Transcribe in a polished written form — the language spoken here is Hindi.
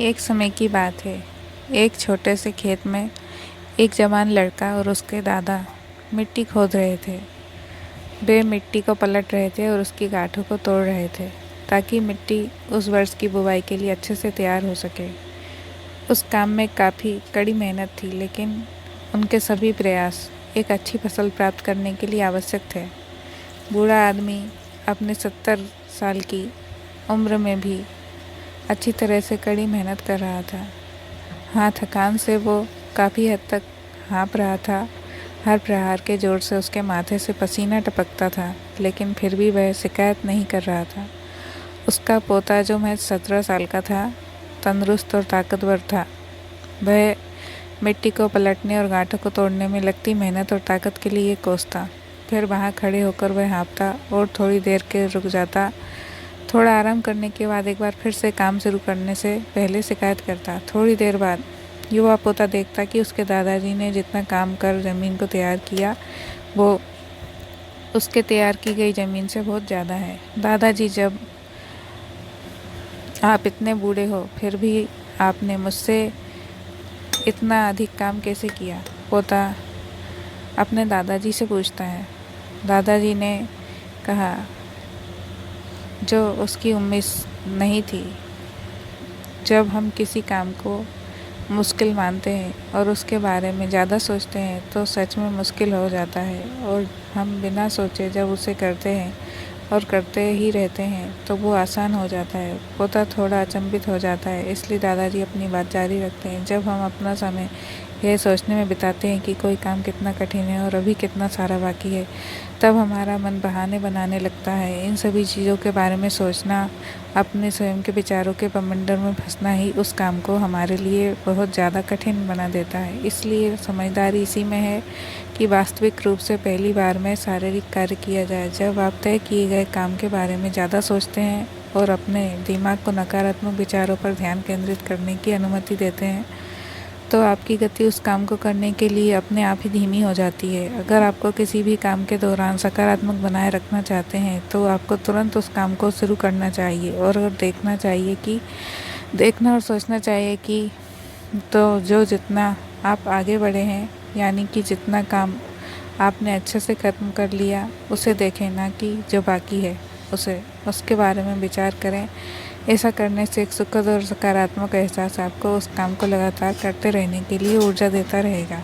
एक समय की बात है। एक छोटे से खेत में एक जवान लड़का और उसके दादा मिट्टी खोद रहे थे। वे मिट्टी को पलट रहे थे और उसकी गांठों को तोड़ रहे थे ताकि मिट्टी उस वर्ष की बुवाई के लिए अच्छे से तैयार हो सके। उस काम में काफ़ी कड़ी मेहनत थी, लेकिन उनके सभी प्रयास एक अच्छी फसल प्राप्त करने के लिए आवश्यक थे। बूढ़ा आदमी अपने 70 साल की उम्र में भी अच्छी तरह से कड़ी मेहनत कर रहा था। हाँ, थकान से वो काफ़ी हद तक हाँफ रहा था। हर प्रहार के जोर से उसके माथे से पसीना टपकता था, लेकिन फिर भी वह शिकायत नहीं कर रहा था। उसका पोता, जो महज 17 साल का था, तंदुरुस्त और ताकतवर था। वह मिट्टी को पलटने और गांठों को तोड़ने में लगती मेहनत और ताकत के लिए कोसता। फिर वहाँ खड़े होकर वह हाँफता और थोड़ी देर के रुक जाता। थोड़ा आराम करने के बाद एक बार फिर से काम शुरू करने से पहले शिकायत करता। थोड़ी देर बाद युवा पोता देखता कि उसके दादाजी ने जितना काम कर ज़मीन को तैयार किया, वो उसके तैयार की गई ज़मीन से बहुत ज़्यादा है। दादाजी, जब आप इतने बूढ़े हो फिर भी आपने मुझसे इतना अधिक काम कैसे किया? पोता अपने दादाजी से पूछता है। दादाजी ने कहा, जो उसकी उम्मीद नहीं थी। जब हम किसी काम को मुश्किल मानते हैं और उसके बारे में ज़्यादा सोचते हैं तो सच में मुश्किल हो जाता है, और हम बिना सोचे जब उसे करते हैं और करते ही रहते हैं तो वो आसान हो जाता है। पोता थोड़ा अचंभित हो जाता है, इसलिए दादाजी अपनी बात जारी रखते हैं। जब हम अपना समय यह सोचने में बिताते हैं कि कोई काम कितना कठिन है और अभी कितना सारा बाकी है, तब हमारा मन बहाने बनाने लगता है। इन सभी चीज़ों के बारे में सोचना, अपने स्वयं के विचारों के बवंडर में फंसना ही उस काम को हमारे लिए बहुत ज़्यादा कठिन बना देता है। इसलिए समझदारी इसी में है कि वास्तविक रूप से पहली बार में शारीरिक कार्य किया जाए। जब आप तय किए गए काम के बारे में ज़्यादा सोचते हैं और अपने दिमाग को नकारात्मक विचारों पर ध्यान केंद्रित करने की अनुमति देते हैं, तो आपकी गति उस काम को करने के लिए अपने आप ही धीमी हो जाती है। अगर आपको किसी भी काम के दौरान सकारात्मक बनाए रखना चाहते हैं तो आपको तुरंत उस काम को शुरू करना चाहिए और देखना और सोचना चाहिए कि तो जो जितना आप आगे बढ़े हैं, यानी कि जितना काम आपने अच्छे से ख़त्म कर लिया, उसे देखें, ना कि जो बाकी है उसके बारे में विचार करें। ऐसा करने से एक सुखद और सकारात्मक एहसास आपको उस काम को लगातार करते रहने के लिए ऊर्जा देता रहेगा।